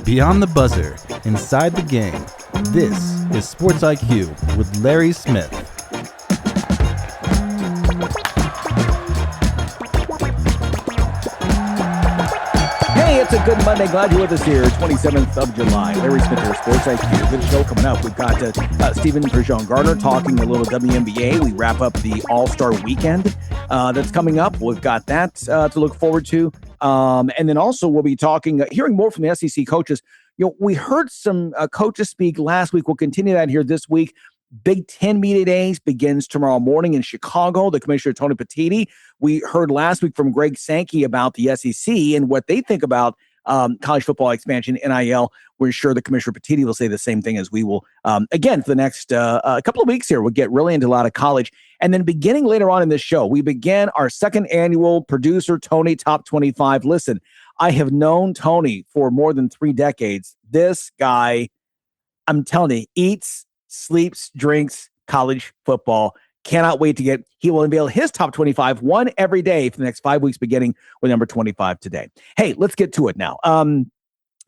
Beyond the buzzer, inside the game, this is Sports IQ with Larry Smith. Hey, it's a good Monday. Glad you're with us here. 27th of July. Larry Smith here, Sports IQ. Good show coming up. We've got Stephen Pridgen-Gardner talking a little WNBA. We wrap up the All-Star Weekend that's coming up. We've got that to look forward to. And then also we'll be talking, hearing more from the SEC coaches. You know, we heard some coaches speak last week. We'll continue that here this week. Big Ten Media Days begins tomorrow morning in Chicago. The Commissioner, Tony Petitti. We heard last week from Greg Sankey about the SEC and what they think about college football expansion, NIL. We're sure the Commissioner Petitti will say the same thing as we will. Again, for the next couple of weeks here, we'll get really into a lot of college. And then beginning later on in this show, we begin our second annual Producer Tony Top 25. Listen, I have known Tony for more than 3 decades. This guy, I'm telling you, eats, sleeps, drinks college football. Cannot wait to he will unveil his top 25, one every day for the next 5 weeks, beginning with number 25 today. Hey, let's get to it now.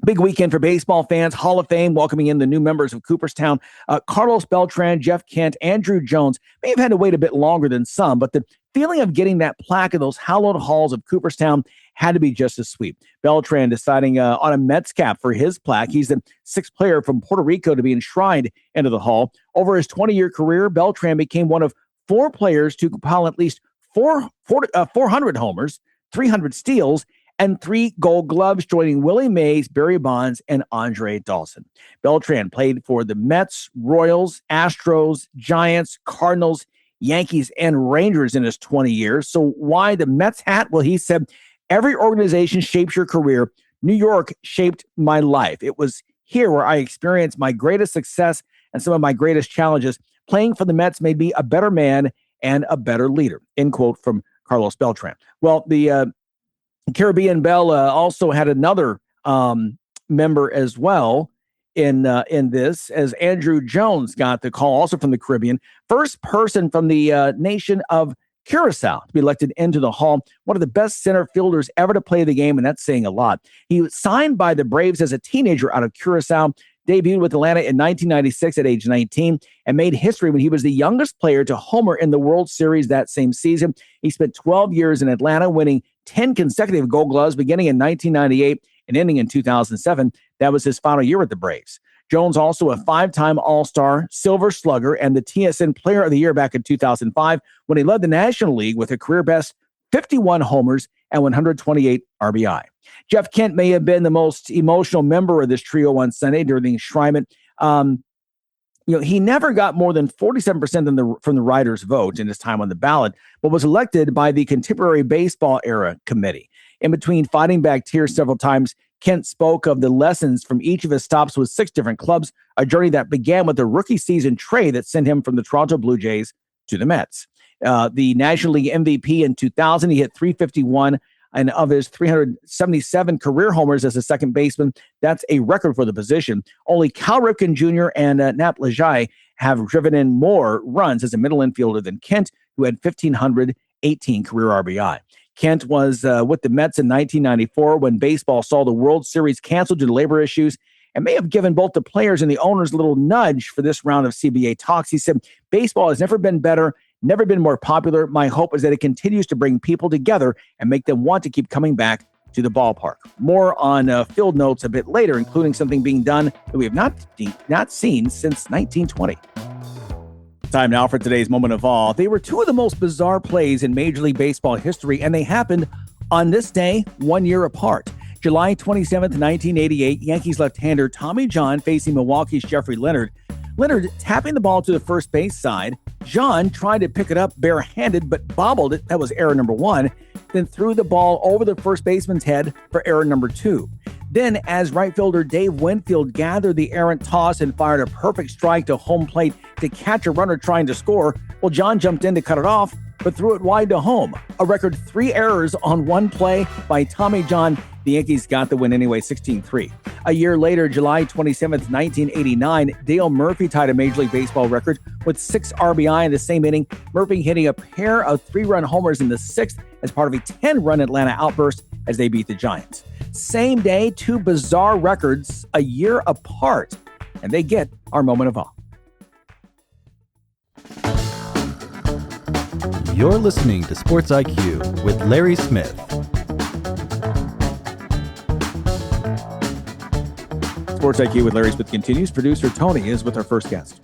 Big weekend for baseball fans. Hall of Fame welcoming in the new members of Cooperstown. Carlos Beltrán, Jeff Kent, Andruw Jones may have had to wait a bit longer than some, but the feeling of getting that plaque in those hallowed halls of Cooperstown had to be just as sweet. Beltrán deciding on a Mets cap for his plaque. He's the 6th player from Puerto Rico to be enshrined into the hall. Over his 20-year career, Beltrán became one of 4 players to compile at least 400 homers, 300 steals, and 3 Gold Gloves, joining Willie Mays, Barry Bonds, and Andre Dawson. Beltrán played for the Mets, Royals, Astros, Giants, Cardinals, Yankees, and Rangers in his 20 years. So why the Mets hat? Well, he said, every organization shapes your career. New York shaped my life. It was here where I experienced my greatest success and some of my greatest challenges. Playing for the Mets made me a better man and a better leader, end quote from Carlos Beltrán. Well, the Caribbean Bell also had another member as well in this, as Andruw Jones got the call, also from the Caribbean. First person from the nation of Curacao to be elected into the hall. One of the best center fielders ever to play the game, and that's saying a lot. He was signed by the Braves as a teenager out of Curacao, debuted with Atlanta in 1996 at age 19, and made history when he was the youngest player to homer in the World Series that same season. He spent 12 years in Atlanta, winning 10 consecutive Gold Gloves, beginning in 1998 and ending in 2007. That was his final year with the Braves. Jones, also a 5-time All-Star, Silver Slugger, and the TSN Player of the Year back in 2005 when he led the National League with a career-best 51 homers and 128 RBI. Jeff Kent may have been the most emotional member of this trio on Sunday during the enshrinement. He never got more than 47% from the writers' vote in his time on the ballot, but was elected by the Contemporary Baseball Era Committee. In between fighting back tears several times, Kent spoke of the lessons from each of his stops with 6 different clubs, a journey that began with a rookie season trade that sent him from the Toronto Blue Jays to the Mets. The National League MVP in 2000, he hit .351, and of his 377 career homers as a second baseman, that's a record for the position. Only Cal Ripken Jr. and Nap Lajai have driven in more runs as a middle infielder than Kent, who had 1,518 career RBI. Kent was with the Mets in 1994 when baseball saw the World Series canceled due to labor issues, and may have given both the players and the owners a little nudge for this round of CBA talks. He said, baseball has never been better, never been more popular. My hope is that it continues to bring people together and make them want to keep coming back to the ballpark. More on field notes a bit later, including something being done that we have not seen since 1920. Time now for today's moment of awe. They were 2 of the most bizarre plays in Major League Baseball history, and they happened on this day 1 year apart. July 27th, 1988, Yankees left-hander Tommy John facing Milwaukee's Jeffrey Leonard. Leonard tapping the ball to the first base side. John tried to pick it up barehanded, but bobbled it. That was error number 1. Then threw the ball over the first baseman's head for error number 2. Then, as right fielder Dave Winfield gathered the errant toss and fired a perfect strike to home plate to catch a runner trying to score, well, John jumped in to cut it off, but threw it wide to home. A record 3 errors on one play by Tommy John. The Yankees got the win anyway, 16-3. A year later, July 27th, 1989, Dale Murphy tied a Major League Baseball record with 6 RBI in the same inning, Murphy hitting a pair of 3-run homers in the 6th as part of a 10-run Atlanta outburst as they beat the Giants. same day, two bizarre records a year apart, and they get our moment of awe. You're listening to Sports IQ with Larry Smith. Sports IQ with Larry Smith continues. Producer Tony is with our first guest.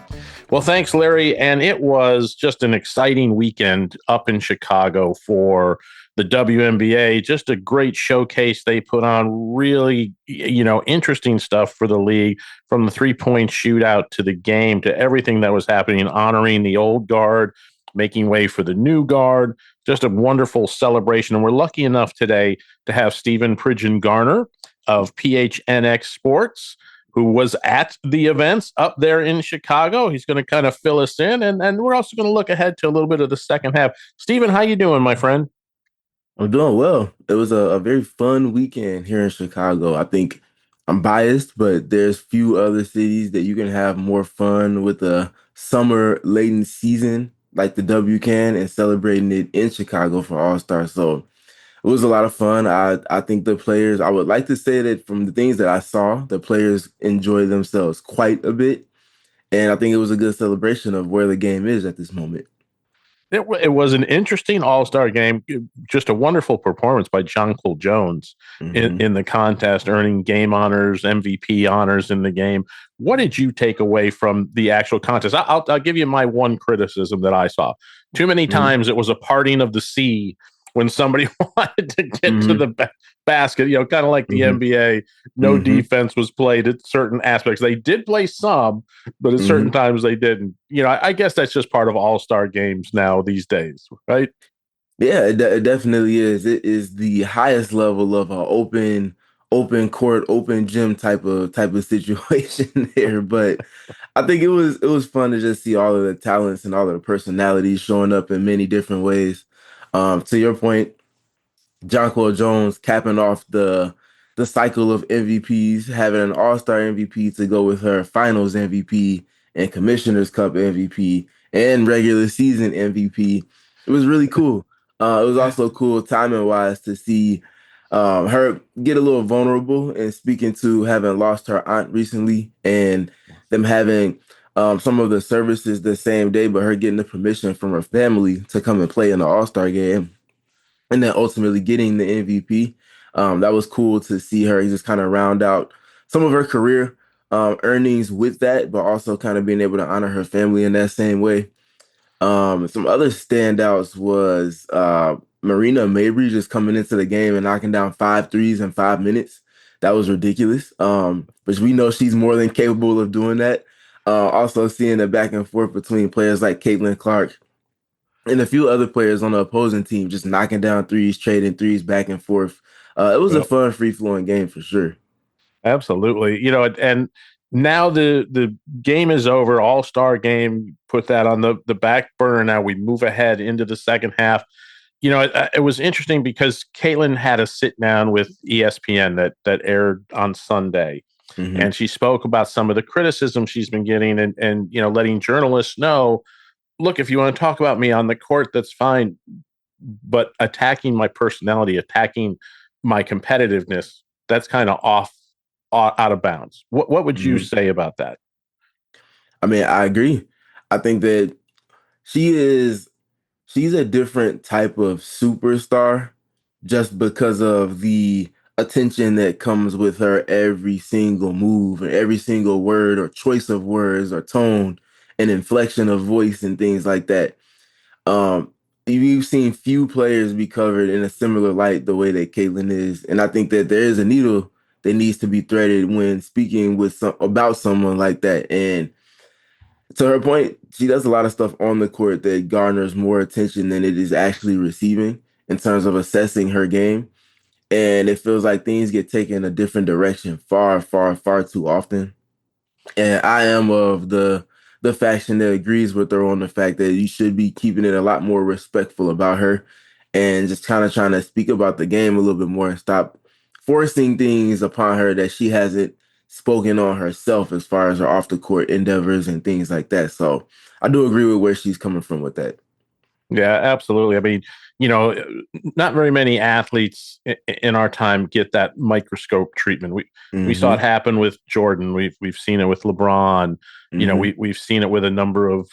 Well, thanks, Larry. And it was just an exciting weekend up in Chicago for the WNBA. Just a great showcase they put on. Really, interesting stuff for the league, from the three-point shootout to the game to everything that was happening, honoring the old guard, making way for the new guard. Just a wonderful celebration. And we're lucky enough today to have Stephen Pridgen-Gardner of PHNX Sports, who was at the events up there in Chicago. He's going to kind of fill us in, and we're also going to look ahead to a little bit of the second half. Stephen, how you doing, my friend? I'm doing well. It was a very fun weekend here in Chicago. I think I'm biased, but there's few other cities that you can have more fun with a summer laden season like the W can and celebrating it in Chicago for All-Star. So it was a lot of fun. I think the players, I would like to say that from the things that I saw, the players enjoyed themselves quite a bit. And I think it was a good celebration of where the game is at this moment. It was an interesting All-Star game. Just a wonderful performance by Jacob Jones in the contest, earning game honors, MVP honors in the game. What did you take away from the actual contest? I'll give you my one criticism that I saw. Too many times it was a parting of the sea when somebody wanted to get to the basket, kind of like the NBA. No defense was played at certain aspects. They did play some, but at certain times they didn't. I guess that's just part of all-star games now these days, right? Yeah, it definitely is. It is the highest level of a open court, open gym type of situation there. But I think it was fun to just see all of the talents and all of the personalities showing up in many different ways. To your point, Jonquel Jones capping off the cycle of MVPs, having an All-Star MVP to go with her Finals MVP and Commissioner's Cup MVP and regular season MVP. It was really cool. It was also cool timing-wise to see her get a little vulnerable and speaking to having lost her aunt recently and them having some of the services the same day, but her getting the permission from her family to come and play in the All-Star game and then ultimately getting the MVP. That was cool to see her just kind of round out some of her career earnings with that, but also kind of being able to honor her family in that same way. Some other standouts was Marina Mabrey just coming into the game and knocking down 5 threes in 5 minutes. That was ridiculous. But we know she's more than capable of doing that. Also seeing the back and forth between players like Caitlin Clark and a few other players on the opposing team just knocking down threes, trading threes back and forth. It was a fun, free-flowing game for sure. Absolutely. And now the game is over, All-Star game, put that on the back burner. Now we move ahead into the second half. It was interesting because Caitlin had a sit down with ESPN that aired on Sunday. And she spoke about some of the criticism she's been getting and letting journalists know, look, if you want to talk about me on the court, that's fine. But attacking my personality, attacking my competitiveness, that's kind of out of bounds. What would you say about that? I mean, I agree. I think that she's a different type of superstar just because of the attention that comes with her every single move and every single word or choice of words or tone and inflection of voice and things like that. You've seen few players be covered in a similar light the way that Caitlin is, and I think that there is a needle that needs to be threaded when speaking with about someone like that. And to her point, she does a lot of stuff on the court that garners more attention than it is actually receiving in terms of assessing her game. And it feels like things get taken a different direction far, far, far too often. And I am of the faction that agrees with her on the fact that you should be keeping it a lot more respectful about her and just kind of trying to speak about the game a little bit more and stop forcing things upon her that she hasn't spoken on herself as far as her off the court endeavors and things like that. So I do agree with where she's coming from with that. Yeah, absolutely. I mean, not very many athletes in our time get that microscope treatment. We saw it Mm-hmm. happen with Jordan. We've seen it with LeBron. Mm-hmm. We've seen it with a number of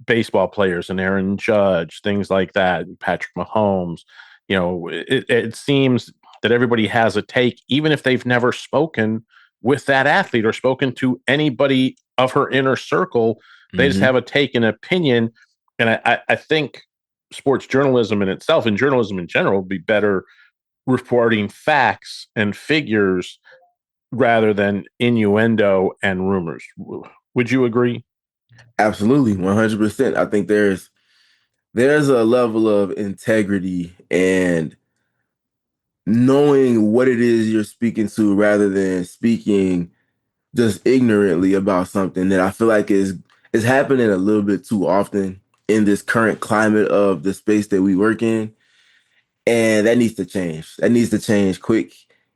baseball players and Aaron Judge, things like that. Patrick Mahomes. It seems that everybody has a take, even if they've never spoken with that athlete or spoken to anybody of her inner circle. They just Mm-hmm. have a take and opinion. And I think sports journalism in itself and journalism in general would be better reporting facts and figures rather than innuendo and rumors. Would you agree? Absolutely, 100%. I think there's a level of integrity and knowing what it is you're speaking to rather than speaking just ignorantly about something that I feel like is happening a little bit too often in this current climate of the space that we work in. And that needs to change. That needs to change quick.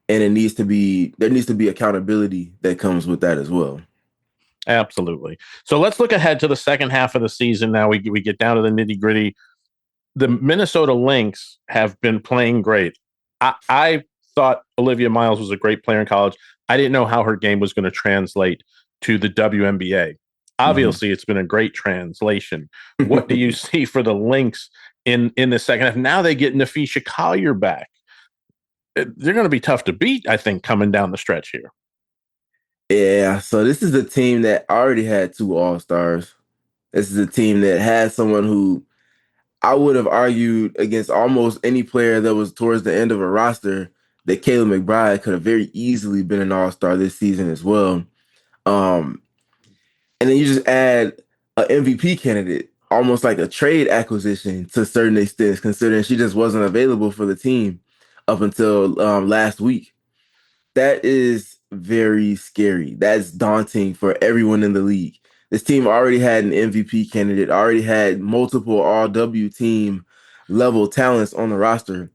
And there needs to be accountability that comes with that as well. Absolutely. So let's look ahead to the second half of the season. Now we get down to the nitty gritty. The Minnesota Lynx have been playing great. I thought Olivia Miles was a great player in college. I didn't know how her game was going to translate to the WNBA. Obviously, It's been a great translation. What do you see for the Lynx in the second half? Now they get Nafisha Collier back. They're going to be tough to beat, I think, coming down the stretch here. Yeah, so this is a team that already had two All-Stars. This is a team that had someone who I would have argued against almost any player that was towards the end of a roster that Kayla McBride could have very easily been an All-Star this season as well. Um, and then you just add an MVP candidate, almost like a trade acquisition to certain extents, considering she just wasn't available for the team up until last week. That is very scary. That's daunting for everyone in the league. This team already had an MVP candidate, already had multiple All-W team level talents on the roster.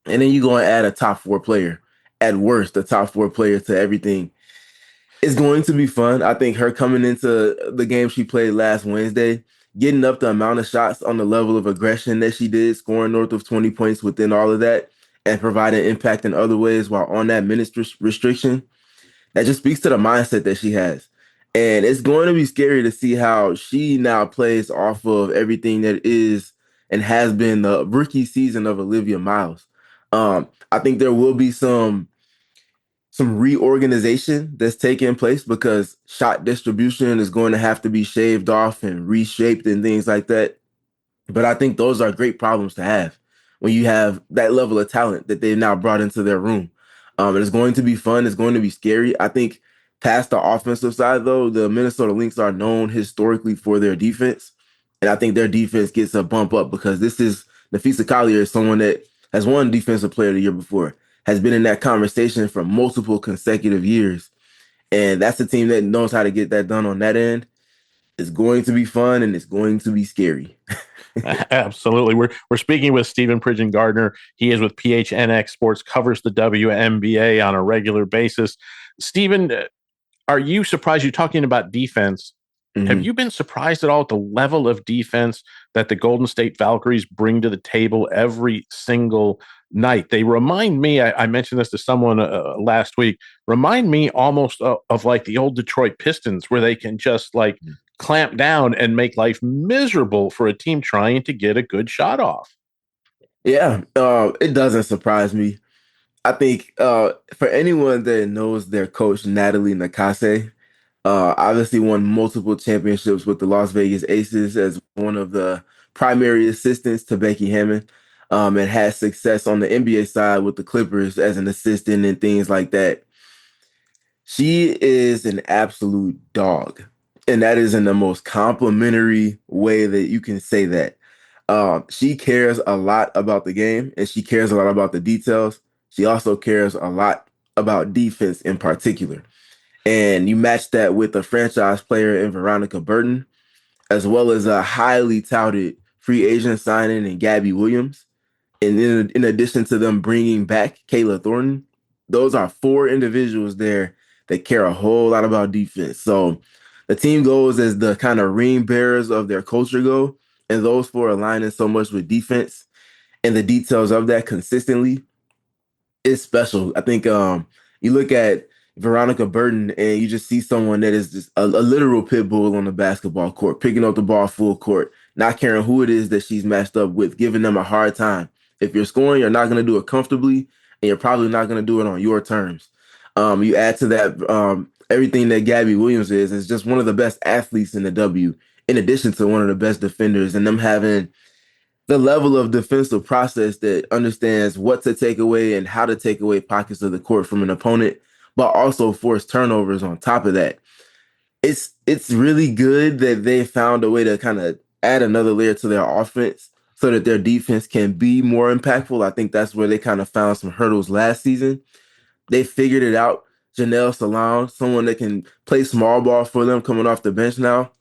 And then you go and add a top four player, at worst, a top four player to everything. It's going to be fun. I think her coming into the game she played last Wednesday, getting up the amount of shots on the level of aggression that she did, scoring north of 20 points within all of that, and providing impact in other ways while on that minutes restriction, that just speaks to the mindset that she has. And it's going to be scary to see how she now plays off of everything that is and has been the rookie season of Olivia Miles. I think there will be some reorganization that's taking place because shot distribution is going to have to be shaved off and reshaped and things like that. But I think those are great problems to have when you have that level of talent that they've now brought into their room. And it's going to be fun. It's going to be scary. I think past the offensive side, though, the Minnesota Lynx are known historically for their defense. And I think their defense gets a bump up because this is Nafisa Collier is someone that has won Defensive Player of the Year before, has been in that conversation for multiple consecutive years. And that's a team that knows how to get that done on that end. It's going to be fun and it's going to be scary. Absolutely. We're speaking with Stephen Pridgen-Gardner. He is with PHNX Sports, covers the WNBA on a regular basis. Stephen, are you surprised? You're talking about defense. Have you been surprised at all at the level of defense that the Golden State Valkyries bring to the table every single night? They remind me, I mentioned this to someone last week, remind me almost of like the old Detroit Pistons, where they can just like clamp down and make life miserable for a team trying to get a good shot off. Yeah, it doesn't surprise me. I think for anyone that knows their coach, Natalie Nakase, obviously won multiple championships with the Las Vegas Aces as one of the primary assistants to Becky Hammon, and had success on the NBA side with the Clippers as an assistant and things like that. She is an absolute dog. And that is in the most complimentary way that you can say that. She cares a lot about the game and she cares a lot about the details. She also cares a lot about defense in particular. And you match that with a franchise player in Veronica Burton, as well as a highly touted free agent signing in Gabby Williams. And in addition to them bringing back Kayla Thornton, those are four individuals there that care a whole lot about defense. So the team goes as the kind of ring bearers of their culture go, and those four aligning so much with defense. and the details of that consistently is special. I think you look at Veronica Burton and you just see someone that is just a literal pit bull on the basketball court, picking up the ball full court, not caring who it is that she's matched up with, giving them a hard time. If you're scoring, you're not going to do it comfortably, and you're probably not going to do it on your terms. You add to that everything that Gabby Williams is just one of the best athletes in the W, in addition to one of the best defenders, and them having the level of defensive process that understands what to take away and how to take away pockets of the court from an opponent, but also force turnovers on top of that. It's really good that they found a way to kind of add another layer to their offense so that their defense can be more impactful. I think that's where they kind of found some hurdles last season. They figured it out. Janelle Salon, someone that can play small ball for them coming off the bench now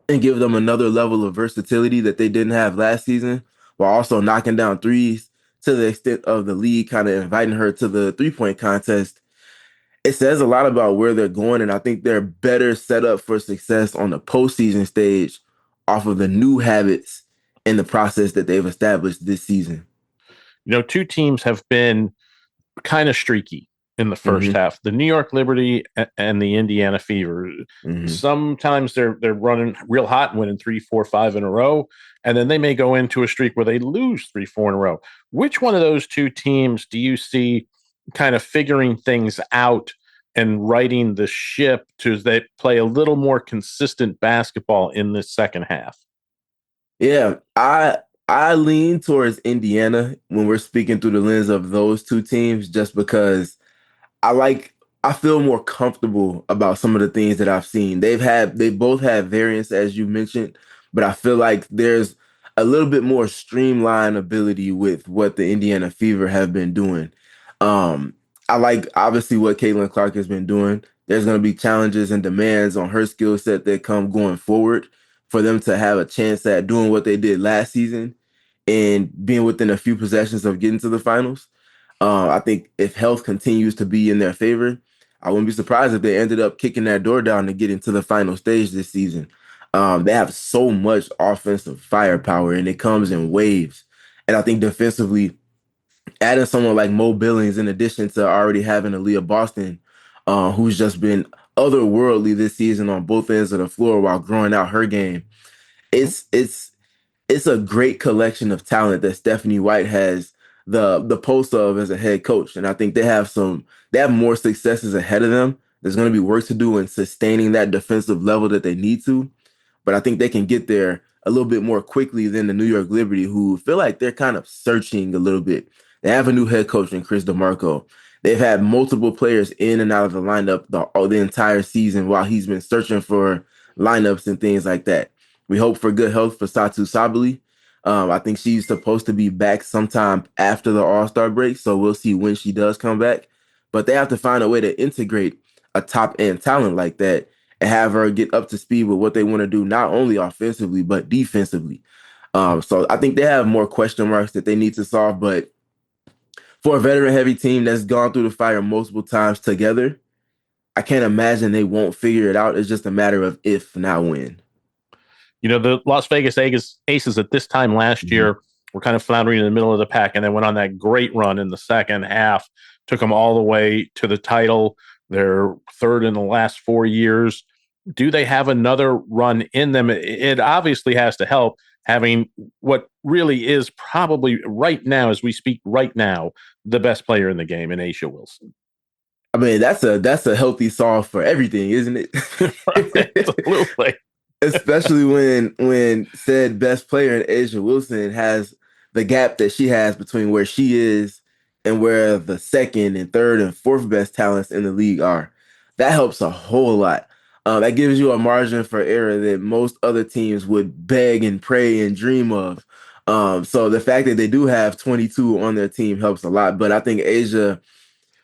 and give them another level of versatility that they didn't have last season, while also knocking down threes to the extent of the league kind of inviting her to the 3-point contest. It says a lot about where they're going, and I think they're better set up for success on the postseason stage off of the new habits and the process that they've established this season. Two teams have been kind of streaky in the first half. The New York Liberty and the Indiana Fever. Sometimes they're running real hot, winning 3, 4, 5 in a row, and then they may go into a streak where they lose 3, 4 in a row. Which one of those two teams do you see kind of figuring things out and righting the ship to they play a little more consistent basketball in this second half? Yeah, I lean towards Indiana when we're speaking through the lens of those two teams, just because I like I feel more comfortable about some of the things that I've seen. They both have variance as you mentioned, but I feel like there's a little bit more streamlined ability with what the Indiana Fever have been doing. Um, I like obviously what Caitlin Clark has been doing. There's going to be challenges and demands on her skill set that come going forward for them to have a chance at doing what they did last season and being within a few possessions of getting to the finals. I think if health continues to be in their favor, I wouldn't be surprised if they ended up kicking that door down to get into the final stage this season. They have so much offensive firepower, and it comes in waves. And I think defensively, adding someone like Mo Billings, in addition to already having Aaliyah Boston, who's just been otherworldly this season on both ends of the floor while growing out her game, it's it's it's a great collection of talent that Stephanie White has the post of as a head coach. And I think they have more successes ahead of them. There's going to be work to do in sustaining that defensive level that they need to. But I think they can get there a little bit more quickly than the New York Liberty, who feel like they're kind of searching a little bit. They have a new head coach in Chris DeMarco. They've had multiple players in and out of the lineup the entire season while he's been searching for lineups and things like that. We hope for good health for Satu Sabali. I think she's supposed to be back sometime after the All-Star break, so we'll see when she does come back. But they have to find a way to integrate a top-end talent like that and have her get up to speed with what they want to do, not only offensively, but defensively. So I think they have more question marks that they need to solve. But for a veteran-heavy team that's gone through the fire multiple times together, I can't imagine they won't figure it out. It's just a matter of if, not when. The Las Vegas Aces at this time last year were kind of floundering in the middle of the pack, and they went on that great run in the second half, took them all the way to the title. They're third in the last 4 years. Do they have another run in them? It obviously has to help having what really is probably right now, as we speak right now, the best player in the game in A'ja Wilson. I mean, that's a healthy solve for everything, isn't it? Absolutely. Especially when said best player in A'ja Wilson has the gap that she has between where she is and where the second and third and fourth best talents in the league are. That helps a whole lot. That gives you a margin for error that most other teams would beg and pray and dream of. So the fact that they do have 22 on their team helps a lot. But I think A'ja,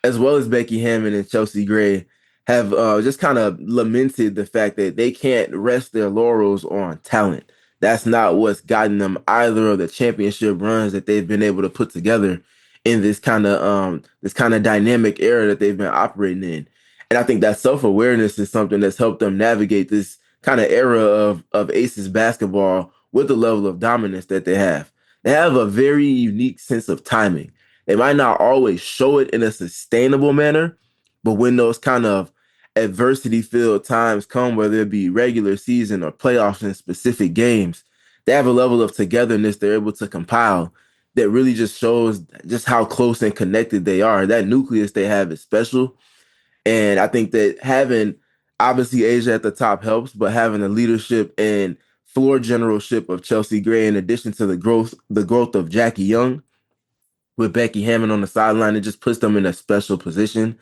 as well as Becky Hammond and Chelsea Gray, have just kind of lamented the fact that they can't rest their laurels on talent. That's not what's gotten them either of the championship runs that they've been able to put together in this kind of dynamic era that they've been operating in. And I think that self-awareness is something that's helped them navigate this kind of era of Aces basketball with the level of dominance that they have. they have a very unique sense of timing. They might not always show it in a sustainable manner, but when those kind of adversity-filled times come, whether it be regular season or playoffs in specific games, they have a level of togetherness they're able to compile that really just shows just how close and connected they are. That nucleus they have is special. And I think that having obviously Asia at the top helps, but having the leadership and floor generalship of Chelsea Gray, in addition to the growth of Jackie Young with Becky Hammond on the sideline, it just puts them in a special position.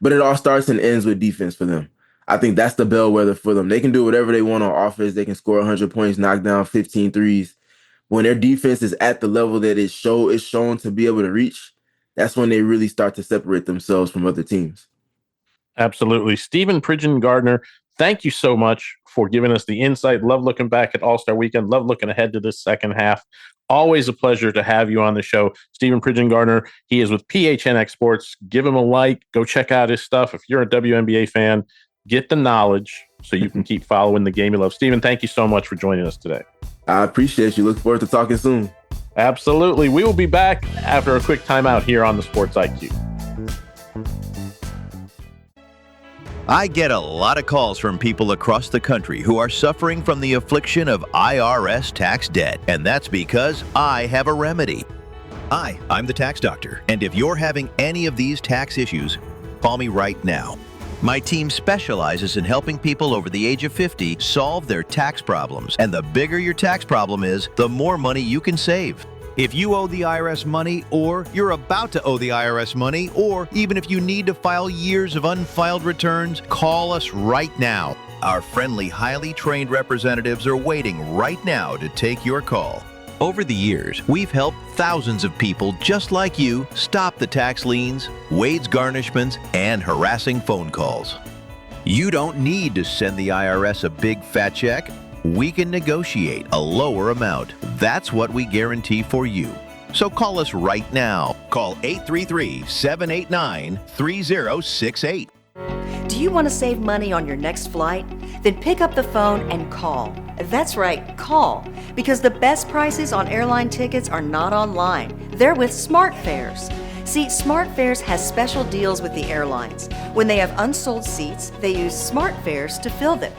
But it all starts and ends with defense for them. I think that's the bellwether for them. They can do whatever they want on offense. They can score 100 points, knock down 15 threes. When their defense is at the level that is shown to be able to reach, that's when they really start to separate themselves from other teams. Absolutely. Stephen Pridgen-Gardner, thank you so much for giving us the insight. Love looking back at All-Star Weekend. Love looking ahead to this second half. Always a pleasure to have you on the show. Stephen Pridgen-Gardner, he is with PHNX Sports. Give him a like. Go check out his stuff. If you're a WNBA fan, get the knowledge so you can keep following the game you love. Stephen, thank you so much for joining us today. I appreciate you. Look forward to talking soon. Absolutely. We will be back after a quick timeout here on the Sports IQ. I get a lot of calls from people across the country who are suffering from the affliction of IRS tax debt, and that's because I have a remedy. Hi, I'm the tax doctor, and if you're having any of these tax issues, call me right now. My team specializes in helping people over the age of 50 solve their tax problems, and the bigger your tax problem is, the more money you can save. If you owe the IRS money, or you're about to owe the IRS money, or even if you need to file years of unfiled returns, call us right now. Our friendly, highly trained representatives are waiting right now to take your call. Over the years, we've helped thousands of people just like you stop the tax liens, wage garnishments, and harassing phone calls. You don't need to send the IRS a big fat check. We can negotiate a lower amount. That's what we guarantee for you. So call us right now. Call 833-789-3068. Do you want to save money on your next flight? Then pick up the phone and call. That's right, call. Because the best prices on airline tickets are not online. They're with SmartFares. See, SmartFares has special deals with the airlines. When they have unsold seats, they use SmartFares to fill them.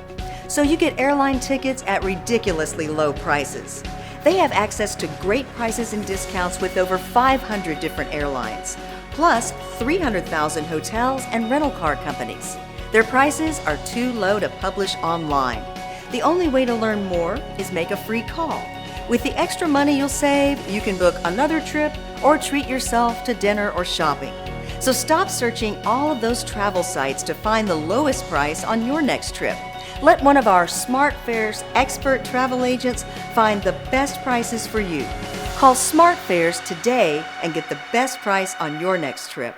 So you get airline tickets at ridiculously low prices. They have access to great prices and discounts with over 500 different airlines, plus 300,000 hotels and rental car companies. Their prices are too low to publish online. The only way to learn more is make a free call. With the extra money you'll save, you can book another trip or treat yourself to dinner or shopping. So stop searching all of those travel sites to find the lowest price on your next trip. Let one of our SmartFares expert travel agents find the best prices for you. Call SmartFares today and get the best price on your next trip.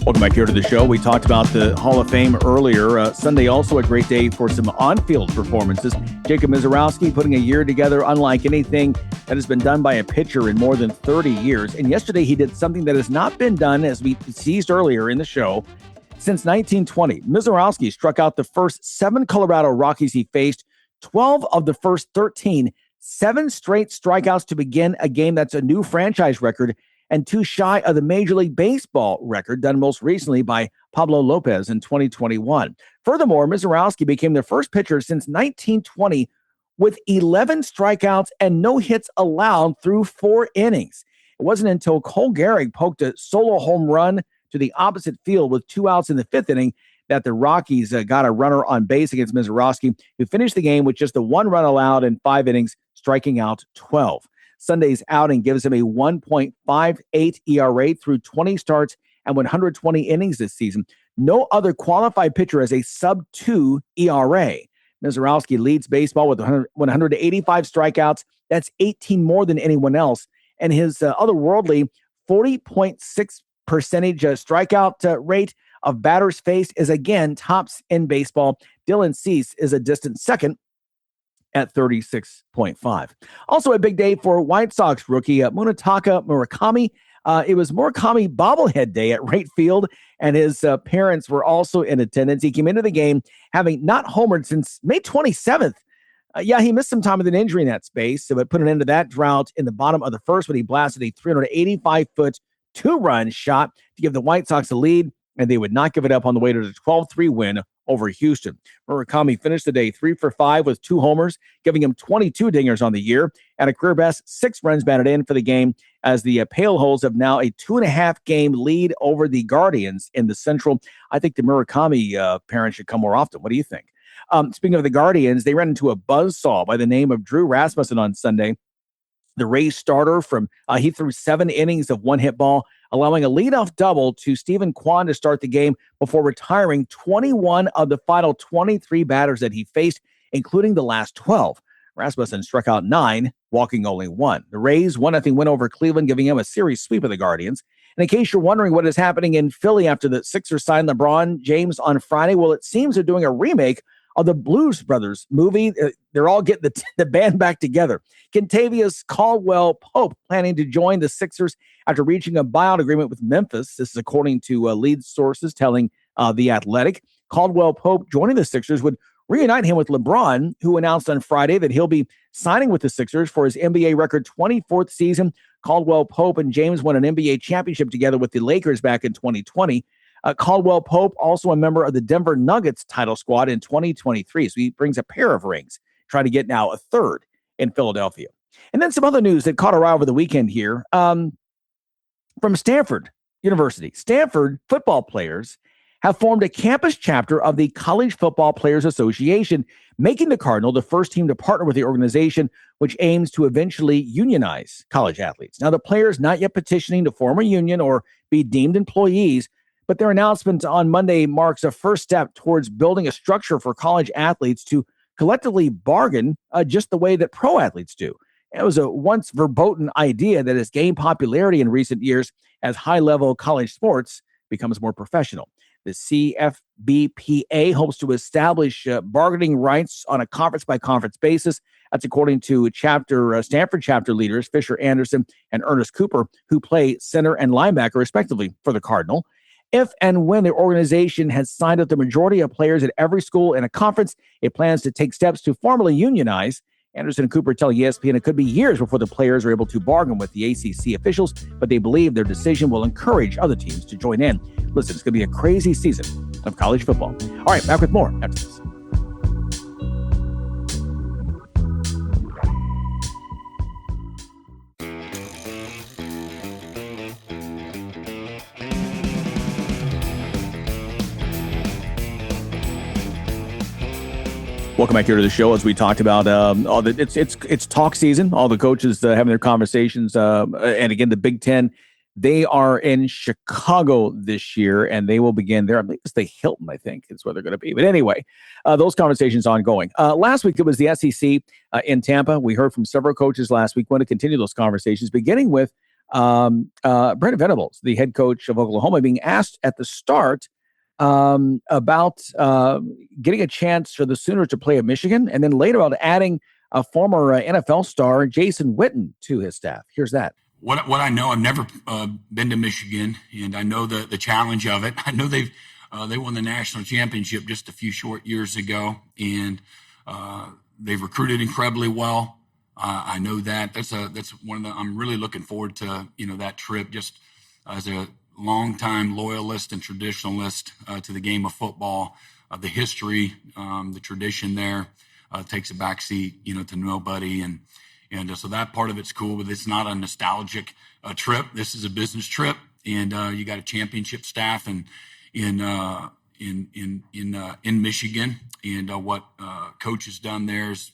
Welcome back here to the show. We talked about the Hall of Fame earlier. Sunday also a great day for some on-field performances. Jacob Mazurowski putting a year together unlike anything that has been done by a pitcher in more than 30 years. And yesterday he did something that has not been done, as we teased earlier in the show, since 1920. Mazurowski struck out the first 7 Colorado Rockies he faced, 12 of the first 13, 7 straight strikeouts to begin a game. That's a new franchise record, and 2 shy of the Major League Baseball record done most recently by Pablo Lopez in 2021. Furthermore, Mazurowski became the first pitcher since 1920 with 11 strikeouts and no hits allowed through 4 innings. It wasn't until Cole Gehrig poked a solo home run to the opposite field with 2 outs in the 5th inning that the Rockies got a runner on base against Mazurowski, who finished the game with just the 1 run allowed in 5 innings, striking out 12. Sunday's outing gives him a 1.58 ERA through 20 starts and 120 innings this season. No other qualified pitcher has a sub-2 ERA. Mazurowski leads baseball with 185 strikeouts. That's 18 more than anyone else. And his otherworldly 40.6% strikeout rate of batters faced is again tops in baseball. Dylan Cease is a distant second at 36.5. Also a big day for White Sox rookie Munetaka Murakami. It was Murakami bobblehead day at Wright Field, and his parents were also in attendance. He came into the game having not homered since May 27th. He missed some time with an injury in that space, but put an end to that drought in the bottom of the first when he blasted a 385-foot two-run shot to give the White Sox the lead, and they would not give it up on the way to the 12-3 win over Houston. Murakami finished the day 3 for 5 with 2 homers, giving him 22 dingers on the year, and a career best 6 runs batted in for the game, as the Pale Holes have now a 2.5-game lead over the Guardians in the Central. I think the Murakami parents should come more often. What do you think? Speaking of the Guardians, they ran into a buzzsaw by the name of Drew Rasmussen on Sunday. The Rays starter he threw 7 innings of one-hit ball, allowing a leadoff double to Stephen Kwan to start the game before retiring 21 of the final 23 batters that he faced, including the last 12. Rasmussen struck out 9, walking only 1. The Rays 1-0 win over Cleveland, giving him a series sweep of the Guardians. And in case you're wondering what is happening in Philly after the Sixers signed LeBron James on Friday, well, it seems they're doing a remake of the Blues Brothers movie. They're all getting the band back together. Kentavious Caldwell-Pope planning to join the Sixers after reaching a buyout agreement with Memphis. This is according to lead sources telling The Athletic. Caldwell-Pope joining the Sixers would reunite him with LeBron, who announced on Friday that he'll be signing with the Sixers for his NBA record 24th season. Caldwell-Pope and James won an NBA championship together with the Lakers back in 2020. Caldwell-Pope, also a member of the Denver Nuggets title squad in 2023. So he brings a pair of rings, trying to get now a third in Philadelphia. And then some other news that caught our eye over the weekend here from Stanford University. Stanford football players have formed a campus chapter of the College Football Players Association, making the Cardinal the first team to partner with the organization, which aims to eventually unionize college athletes. Now, the players not yet petitioning to form a union or be deemed employees, but their announcement on Monday marks a first step towards building a structure for college athletes to collectively bargain just the way that pro athletes do. It was a once verboten idea that has gained popularity in recent years as high-level college sports becomes more professional. The CFBPA hopes to establish bargaining rights on a conference-by-conference basis. That's according to Stanford chapter leaders Fisher Anderson and Ernest Cooper, who play center and linebacker, respectively, for the Cardinal. If and when the organization has signed up the majority of players at every school in a conference, it plans to take steps to formally unionize. Anderson and Cooper tell ESPN it could be years before the players are able to bargain with the ACC officials, but they believe their decision will encourage other teams to join in. Listen, it's going to be a crazy season of college football. All right, back with more after this. Welcome back here to the show. As we talked about, it's talk season. All the coaches having their conversations, and again, the Big Ten, they are in Chicago this year, and they will begin there. I think it's the Hilton, I think, is where they're going to be. But anyway, those conversations ongoing. Last week it was the SEC in Tampa. We heard from several coaches last week. We want to continue those conversations, beginning with Brent Venables, the head coach of Oklahoma, being asked at the start about getting a chance for the Sooners to play at Michigan, and then later about adding a former NFL star, Jason Witten, to his staff. Here's that. What I know, I've never been to Michigan, and I know the challenge of it. I know they won the national championship just a few short years ago, and they've recruited incredibly well. I know that. That's one of the. I'm really looking forward to that trip, just as a longtime loyalist and traditionalist to the game of football. The history, the tradition there takes a backseat, to nobody, and so that part of it's cool. But it's not a nostalgic trip. This is a business trip, and you got a championship staff in Michigan, and what coach has done there is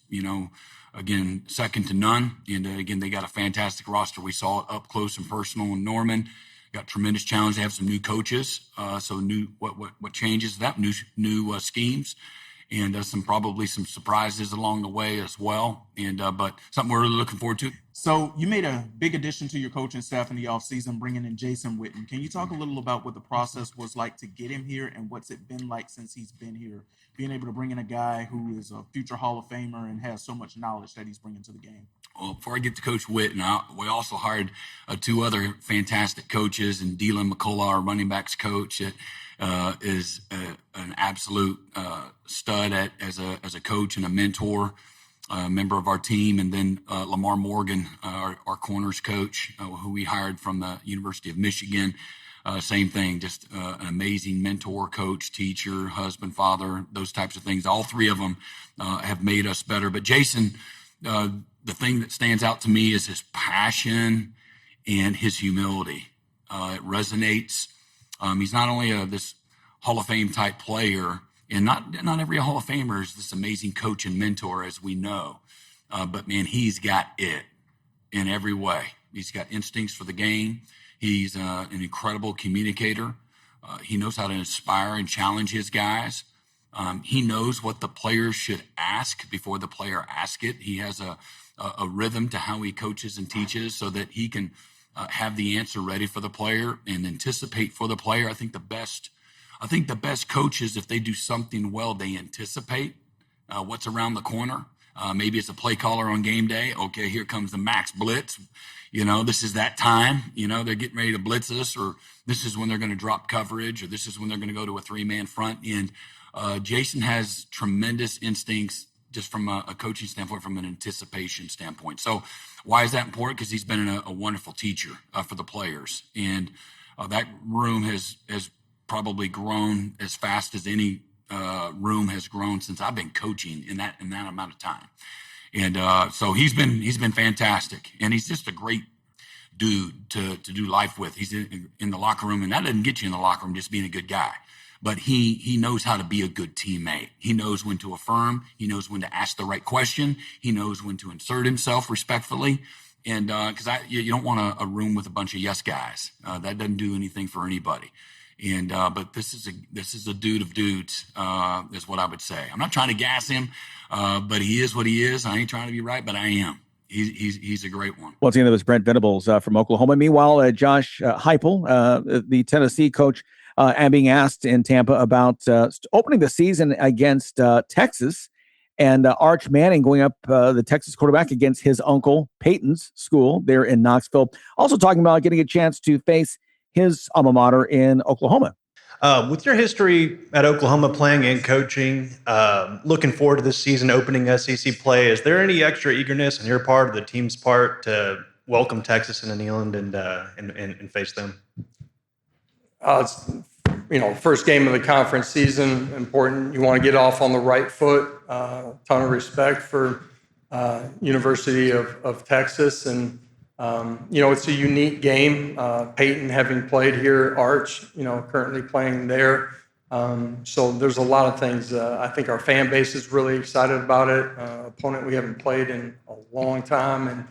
again second to none. And again, they got a fantastic roster. We saw it up close and personal in Norman. Got tremendous challenge. They have some new coaches, so new what changes that new schemes, and probably some surprises along the way as well. And but something we're really looking forward to. So you made a big addition to your coaching staff in the offseason, bringing in Jason Witten. Can you talk a little about what the process was like to get him here and what's it been like since he's been here, being able to bring in a guy who is a future Hall of Famer and has so much knowledge that he's bringing to the game? Well, before I get to Coach Witten, we also hired two other fantastic coaches, and Dylan McCullough, our running backs coach, is an absolute stud as a coach and a mentor. Member of our team, and then Lamar Morgan, our corners coach, who we hired from the University of Michigan. Same thing, just an amazing mentor, coach, teacher, husband, father, those types of things. All three of them have made us better. But Jason, the thing that stands out to me is his passion and his humility. It resonates. He's not only this Hall of Fame type player, and not every Hall of Famer is this amazing coach and mentor, as we know. But, man, he's got it in every way. He's got instincts for the game. He's an incredible communicator. He knows how to inspire and challenge his guys. He knows what the players should ask before the player asks it. He has a rhythm to how he coaches and teaches so that he can have the answer ready for the player and anticipate for the player. I think the best coaches, if they do something well, they anticipate what's around the corner. Maybe it's a play caller on game day. Okay, here comes the max blitz. This is that time. They're getting ready to blitz us, or this is when they're going to drop coverage, or this is when they're going to go to a three-man front. And Jason has tremendous instincts just from a coaching standpoint, from an anticipation standpoint. So why is that important? Because he's been a wonderful teacher for the players. And that room has probably grown as fast as any room has grown since I've been coaching in that amount of time. And so he's been fantastic, and he's just a great dude to do life with. He's in the locker room, and that doesn't get you in the locker room just being a good guy, but he knows how to be a good teammate. He knows when to affirm. He knows when to ask the right question. He knows when to insert himself respectfully. And because you don't want a room with a bunch of yes guys. That doesn't do anything for anybody. And but this is a dude of dudes, is what I would say. I'm not trying to gas him, but he is what he is. I ain't trying to be right, but I am. He's a great one. Once again, that was Brent Venables from Oklahoma. Meanwhile, Josh Heupel, the Tennessee coach, being asked in Tampa about opening the season against Texas, and Arch Manning going up, the Texas quarterback, against his uncle Peyton's school there in Knoxville. Also talking about getting a chance to face his alma mater in Oklahoma. With your history at Oklahoma playing and coaching, looking forward to this season opening SEC play, is there any extra eagerness on your part or the team's part to welcome Texas into Neyland and face them? It's first game of the conference season, important. You want to get off on the right foot. Ton of respect for University of Texas, and it's a unique game. Peyton having played here, Arch, currently playing there. So there's a lot of things. I think our fan base is really excited about it. Opponent we haven't played in a long time, and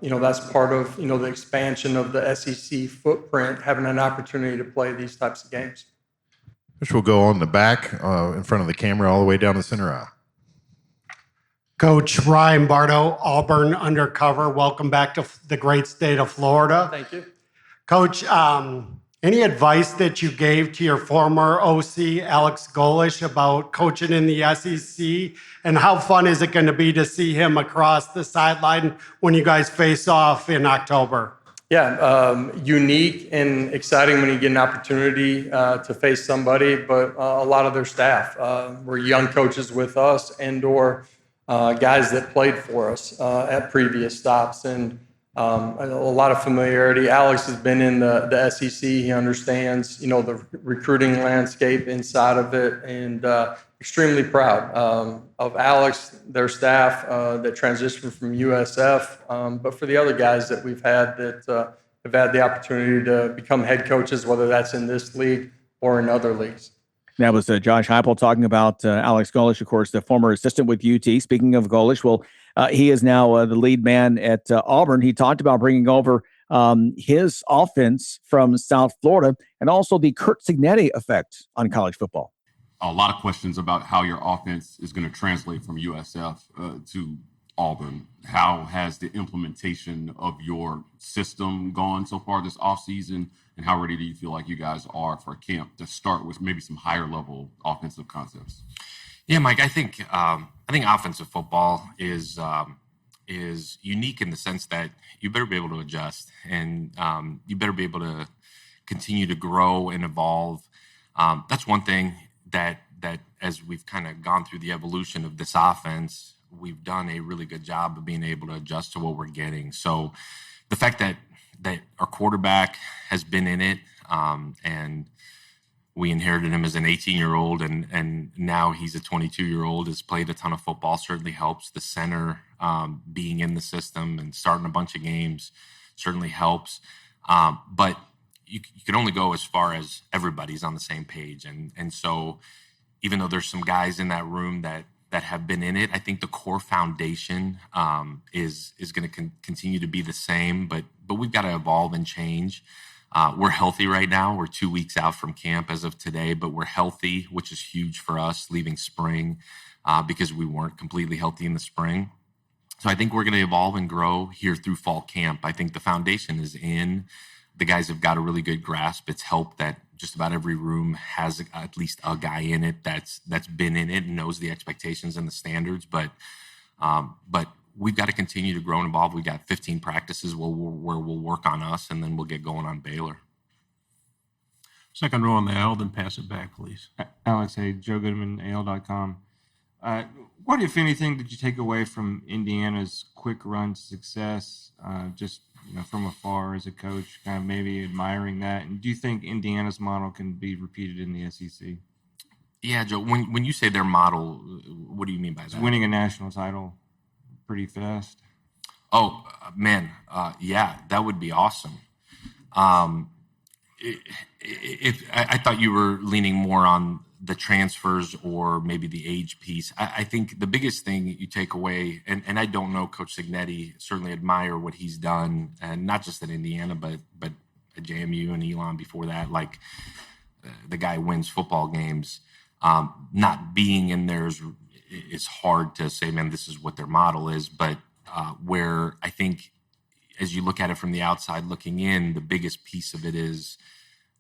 that's part of the expansion of the SEC footprint, having an opportunity to play these types of games. Which will go on the back in front of the camera all the way down the center aisle. Coach Ryan Bardo, Auburn Undercover. Welcome back to the great state of Florida. Thank you. Coach, any advice that you gave to your former OC, Alex Golesh, about coaching in the SEC? And how fun is it going to be to see him across the sideline when you guys face off in October? Yeah, unique and exciting when you get an opportunity to face somebody, but a lot of their staff were young coaches with us and/or guys that played for us at previous stops, and a lot of familiarity. Alex has been in the SEC. He understands, the recruiting landscape inside of it, and extremely proud of Alex, their staff that transitioned from USF, but for the other guys that we've had that have had the opportunity to become head coaches, whether that's in this league or in other leagues. That was Josh Heupel talking about Alex Golesh, of course, the former assistant with UT. Speaking of Golesh, well, he is now the lead man at Auburn. He talked about bringing over his offense from South Florida and also the Curt Cignetti effect on college football. A lot of questions about how your offense is going to translate from USF to Auburn. How has the implementation of your system gone so far this offseason, and how ready do you feel like you guys are for camp to start with maybe some higher level offensive concepts? Yeah, Mike, I think offensive football is unique in the sense that you better be able to adjust, and you better be able to continue to grow and evolve. That's one thing that as we've kind of gone through the evolution of this offense, we've done a really good job of being able to adjust to what we're getting. So the fact that our quarterback has been in it, and we inherited him as an 18-year-old, and now he's a 22-year-old, has played a ton of football, certainly helps. The center being in the system and starting a bunch of games certainly helps. But you can only go as far as everybody's on the same page. And so even though there's some guys in that room that have been in it, I think the core foundation is going to continue to be the same, but we've got to evolve and change. We're healthy right now. We're 2 weeks out from camp as of today, but we're healthy, which is huge for us leaving spring because we weren't completely healthy in the spring. So I think we're going to evolve and grow here through fall camp. I think the foundation is in. The guys have got a really good grasp. It's helped that just about every room has at least a guy in it that's been in it and knows the expectations and the standards. But we've got to continue to grow and evolve. We've got 15 practices where we'll work on us, and then we'll get going on Baylor. Second row on the L, then pass it back, please. Alex, hey, Joe Goodman, AL.com. What, if anything, did you take away from Indiana's quick run success, just from afar as a coach, kind of maybe admiring that? And do you think Indiana's model can be repeated in the SEC? Yeah, Joe, when you say their model, what do you mean by that? Winning a national title pretty fast. Oh, man, yeah, that would be awesome. If I thought you were leaning more on the transfers or maybe the age piece. I think the biggest thing you take away, and I don't know Coach Cignetti, certainly admire what he's done, and not just at Indiana, but at JMU and Elon before that. Like the guy wins football games. Not being in there is hard to say, man, this is what their model is. But where I think as you look at it from the outside looking in, the biggest piece of it is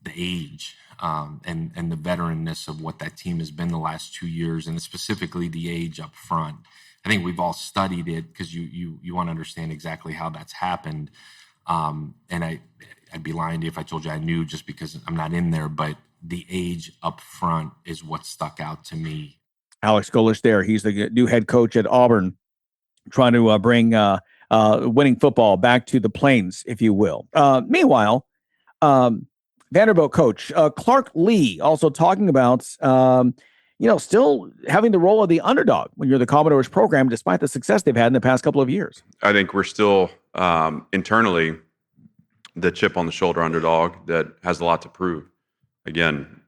the age and the veteranness of what that team has been the last 2 years, and specifically the age up front. I think we've all studied it because you want to understand exactly how that's happened. And I'd be lying to you if I told you I knew just because I'm not in there, but the age up front is what stuck out to me. Alex Golesh there. He's the new head coach at Auburn, trying to bring winning football back to the Plains, if you will. Meanwhile, Vanderbilt coach Clark Lea also talking about, still having the role of the underdog when you're the Commodores program, despite the success they've had in the past couple of years. I think we're still internally the chip on the shoulder underdog that has a lot to prove. Again,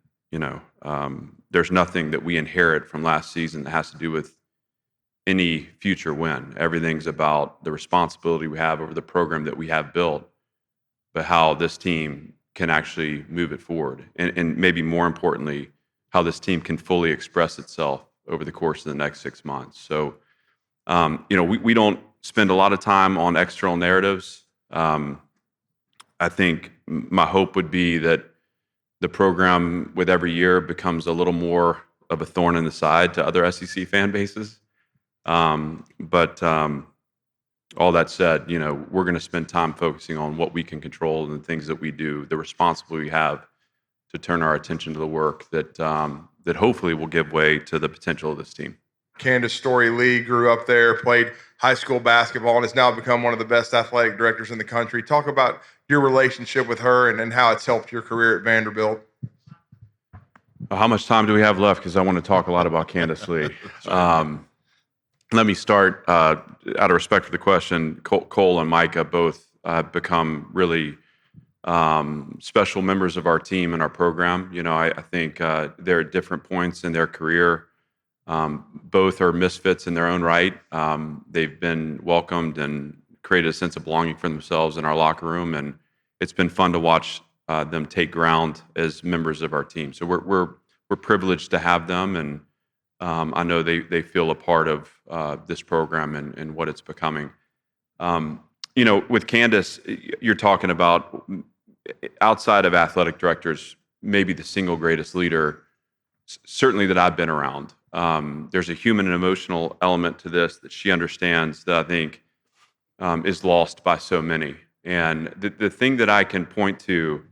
there's nothing that we inherit from last season that has to do with any future win. Everything's about the responsibility we have over the program that we have built, but how this team can actually move it forward. And maybe more importantly, how this team can fully express itself over the course of the next 6 months. So, we don't spend a lot of time on external narratives. I think my hope would be that the program with every year becomes a little more of a thorn in the side to other SEC fan bases. But all that said, we're going to spend time focusing on what we can control and the things that we do, the responsibility we have to turn our attention to the work that hopefully will give way to the potential of this team. Candace Story-Lee grew up there, played high school basketball, and has now become one of the best athletic directors in the country. Talk about your relationship with her and how it's helped your career at Vanderbilt. How much time do we have left? Because I want to talk a lot about Candace Lee. Let me start, out of respect for the question, Cole and Micah both have become really special members of our team and our program. I think they're at different points in their career. Both are misfits in their own right. They've been welcomed and created a sense of belonging for themselves in our locker room, and it's been fun to watch them take ground as members of our team. So we're privileged to have them, and I know they feel a part of this program and what it's becoming. With Candace, you're talking about outside of athletic directors, maybe the single greatest leader, certainly that I've been around. There's a human and emotional element to this that she understands that I think is lost by so many. And the thing that I can point to,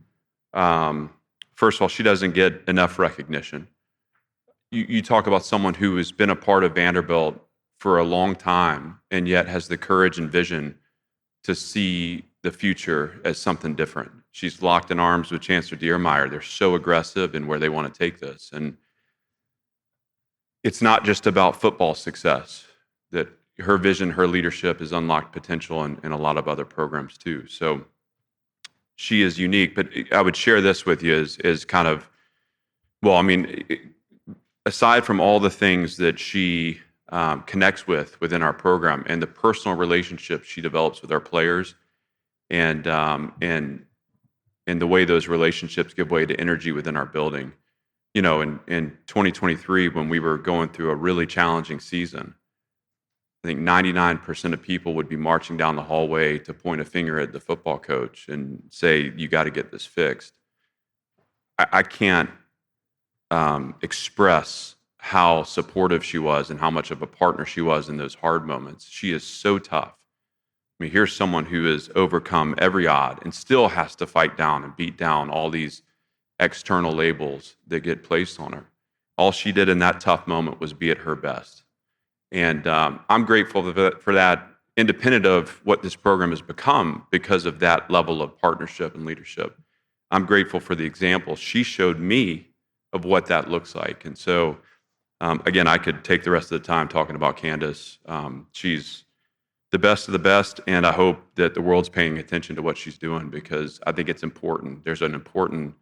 first of all, she doesn't get enough recognition. You talk about someone who has been a part of Vanderbilt for a long time and yet has the courage and vision to see the future as something different. She's locked in arms with Chancellor Diermeyer. They're so aggressive in where they want to take this. And it's not just about football success, that her vision, her leadership has unlocked potential in a lot of other programs too. So she is unique, but I would share this with you as kind of, aside from all the things that she connects within our program and the personal relationships she develops with our players, and the way those relationships give way to energy within our building. In 2023, when we were going through a really challenging season, I think 99% of people would be marching down the hallway to point a finger at the football coach and say, "You got to get this fixed." I can't express how supportive she was and how much of a partner she was in those hard moments. She is so tough. I mean, here's someone who has overcome every odd and still has to fight down and beat down all these external labels that get placed on her. All she did in that tough moment was be at her best. And I'm grateful for that, independent of what this program has become because of that level of partnership and leadership. I'm grateful for the example she showed me of what that looks like. And so, again, I could take the rest of the time talking about Candace. She's the best of the best, and I hope that the world's paying attention to what she's doing because I think it's important. There's an important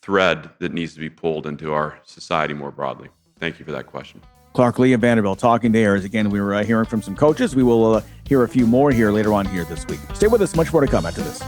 thread that needs to be pulled into our society more broadly. Thank you for that question. Clark Lea of Vanderbilt talking to Ayers. Again, we were hearing from some coaches. We will hear a few more here later on here this week. Stay with us. Much more to come after this.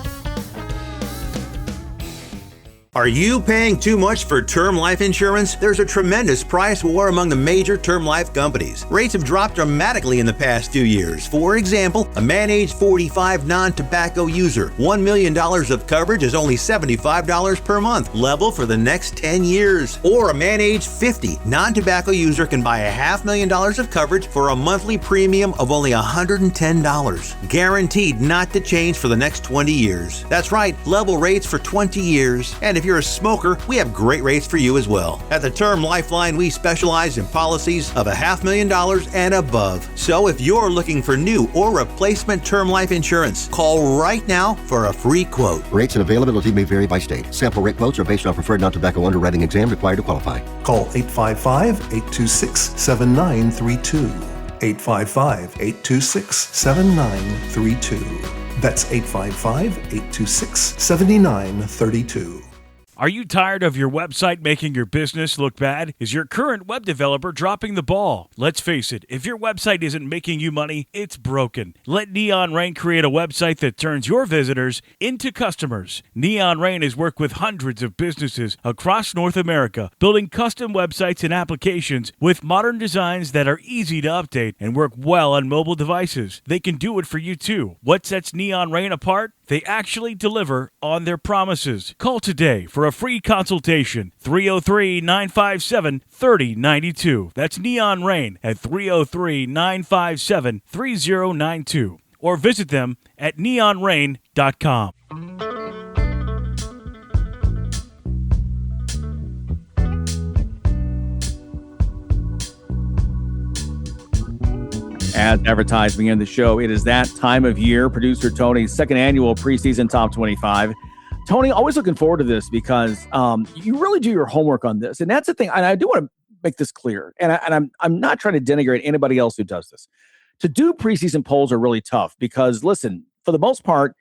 Are you paying too much for term life insurance? There's a tremendous price war among the major term life companies. Rates have dropped dramatically in the past 2 years. For example, a man age 45 non-tobacco user, $1 million of coverage is only $75 per month, level for the next 10 years. Or a man age 50 non-tobacco user can buy $500,000 of coverage for a monthly premium of only $110, guaranteed not to change for the next 20 years. That's right, level rates for 20 years. And if you're a smoker, we have great rates for you as well. At the Term Lifeline, we specialize in policies of $500,000 and above. So if you're looking for new or replacement term life insurance, call right now for a free quote. Rates and availability may vary by state. Sample rate quotes are based on preferred non-tobacco underwriting exam required to qualify. Call 855-826-7932. 855-826-7932. That's 855-826-7932. Are you tired of your website making your business look bad? Is your current web developer dropping the ball? Let's face it, if your website isn't making you money, it's broken. Let Neon Rain create a website that turns your visitors into customers. Neon Rain has worked with hundreds of businesses across North America, building custom websites and applications with modern designs that are easy to update and work well on mobile devices. They can do it for you too. What sets Neon Rain apart? They actually deliver on their promises. Call today for a free consultation. 303-957-3092. That's Neon Rain at 303-957-3092. Or visit them at neonrain.com. As advertised, we end the show. It is that time of year. Producer Tony's second annual preseason top 25. Tony, always looking forward to this because you really do your homework on this. And that's the thing. And I do want to make this clear. And I'm not trying to denigrate anybody else who does this. To do preseason polls are really tough because, listen, for the most part,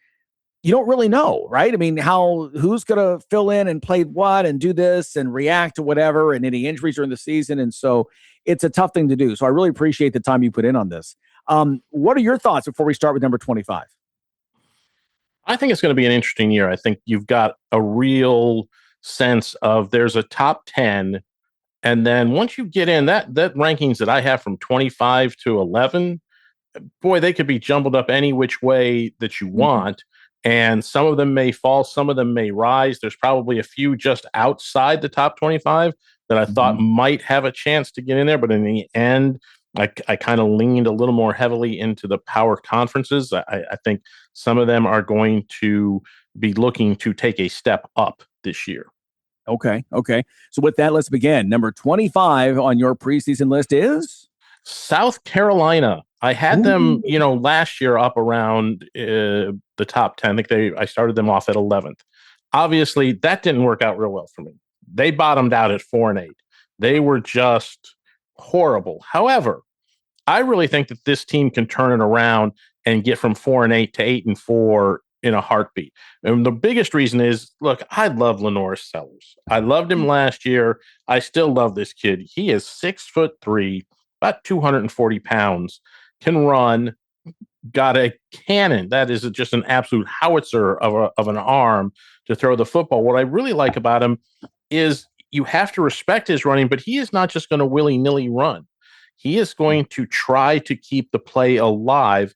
you don't really know, right? I mean, who's going to fill in and play what and do this and react to whatever and any injuries during the season. And so it's a tough thing to do. So I really appreciate the time you put in on this. What are your thoughts before we start with number 25? I think it's going to be an interesting year. I think you've got a real sense of there's a top 10 And then once you get in that rankings that I have from 25 to 11, boy, they could be jumbled up any which way that you want. And some of them may fall, some of them may rise. There's probably a few just outside the top 25 that I thought might have a chance to get in there. But in the end, I kind of leaned a little more heavily into the power conferences. I think some of them are going to be looking to take a step up this year. Okay. So with that, let's begin. Number 25 on your preseason list is South Carolina. I had them, last year up around the top 10. I think I started them off at 11th. Obviously, that didn't work out real well for me. They bottomed out at 4-8. They were just horrible. However, I really think that this team can turn it around and get from 4-8 to 8-4 in a heartbeat. And the biggest reason is, look, I love Lenoris Sellers. I loved him last year. I still love this kid. He is 6'3", about 240 pounds, can run, got a cannon. That is just an absolute howitzer of an arm to throw the football. What I really like about him is you have to respect his running, but he is not just going to willy-nilly run. He is going to try to keep the play alive,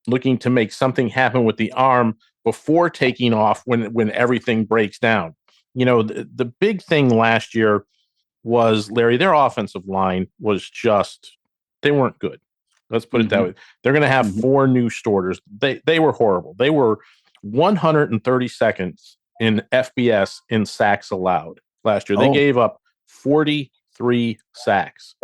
looking to make something happen with the arm before taking off when everything breaks down. The big thing last year was, Larry, their offensive line was just, they weren't good. Let's put it that way. They're going to have 4 new starters. They were horrible. They were 132nd in FBS in sacks allowed last year. They gave up 43 sacks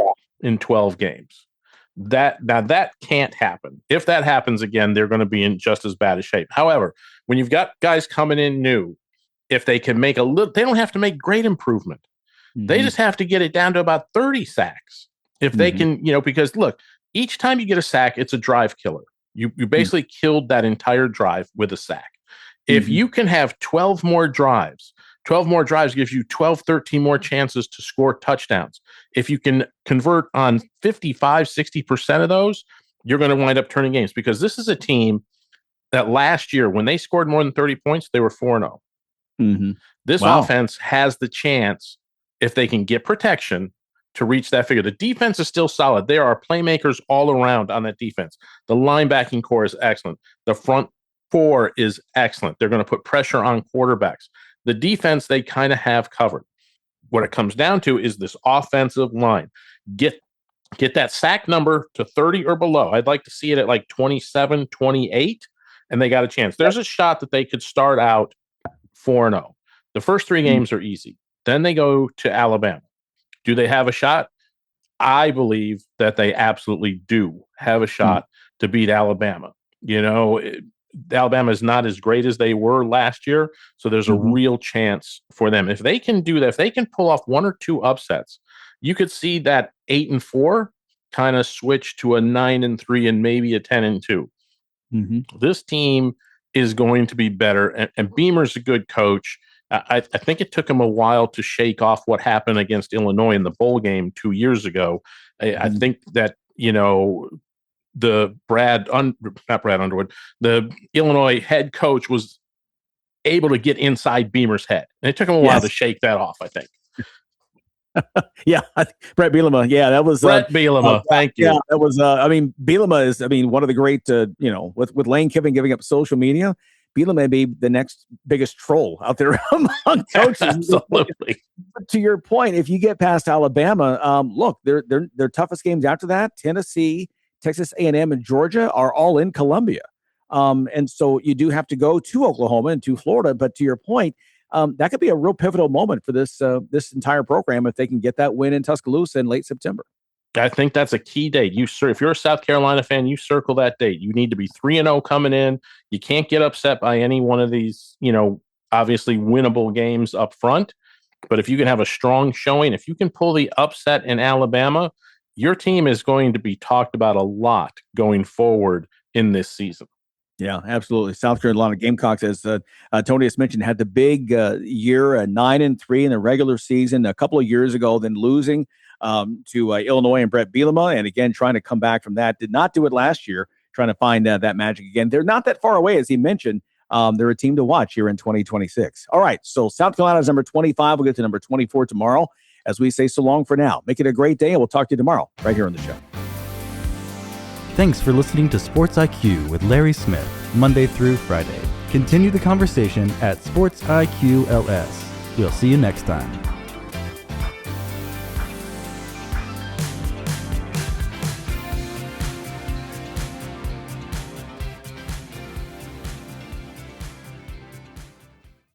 in 12 games. That can't happen. If that happens again, they're going to be in just as bad a shape. However, when you've got guys coming in new, if they can make a little, they don't have to make great improvement. They just have to get it down to about 30 sacks. If they can, because look, each time you get a sack, it's a drive killer. You basically killed that entire drive with a sack. If you can have 12 more drives gives you 12, 13 more chances to score touchdowns. If you can convert on 55, 60% of those, you're going to wind up turning games, because this is a team that last year, when they scored more than 30 points, they were 4-0. This offense has the chance, if they can get protection, to reach that figure. The defense is still solid. There are playmakers all around on that defense. The linebacking core is excellent. The front 4 is excellent. They're going to put pressure on quarterbacks. The defense, they kind of have covered. What it comes down to is this offensive line. Get that sack number to 30 or below. I'd like to see it at like 27, 28, and they got a chance. There's a shot that they could start out 4-0. The first 3 games are easy. Then they go to Alabama. Do they have a shot? I believe that they absolutely do have a shot to beat Alabama. Alabama is not as great as they were last year, so there's a real chance for them. If they can do that, if they can pull off 1 or 2 upsets, you could see that 8-4 kind of switch to a 9-3 and maybe a 10-2. This team is going to be better, and Beamer's a good coach. I think it took him a while to shake off what happened against Illinois in the bowl game 2 years ago. I think that, the not Brad Underwood, the Illinois head coach was able to get inside Beamer's head. And it took him a while to shake that off, I think. Brett Bielema. Yeah, that was Brett Bielema. Thank you. Yeah, that was. Bielema is. One of the great. With Lane Kiffin giving up social media, Bielema may be the next biggest troll out there among coaches. Absolutely. To your point, if you get past Alabama, look, their toughest games after that, Tennessee, Texas A&M, and Georgia are all in Columbia. And so you do have to go to Oklahoma and to Florida. But to your point, that could be a real pivotal moment for this entire program if they can get that win in Tuscaloosa in late September. I think that's a key date. If you're a South Carolina fan, you circle that date. You need to be 3-0 coming in. You can't get upset by any one of these, obviously winnable games up front. But if you can have a strong showing, if you can pull the upset in Alabama, your team is going to be talked about a lot going forward in this season. Yeah, absolutely. South Carolina Gamecocks, as Tony has mentioned, had the big year, 9-3 in the regular season a couple of years ago, then losing to Illinois and Brett Bielema, and again trying to come back from that. Did not do it last year, trying to find that magic again. They're not that far away, as he mentioned. They're a team to watch here in 2026. All right, so South Carolina is number 25. We'll get to number 24 tomorrow. as we say so long for now. Make it a great day, and we'll talk to you tomorrow right here on the show. Thanks for listening to Sports IQ with Larry Smith, Monday through Friday. Continue the conversation at Sports IQ LS. We'll see you next time.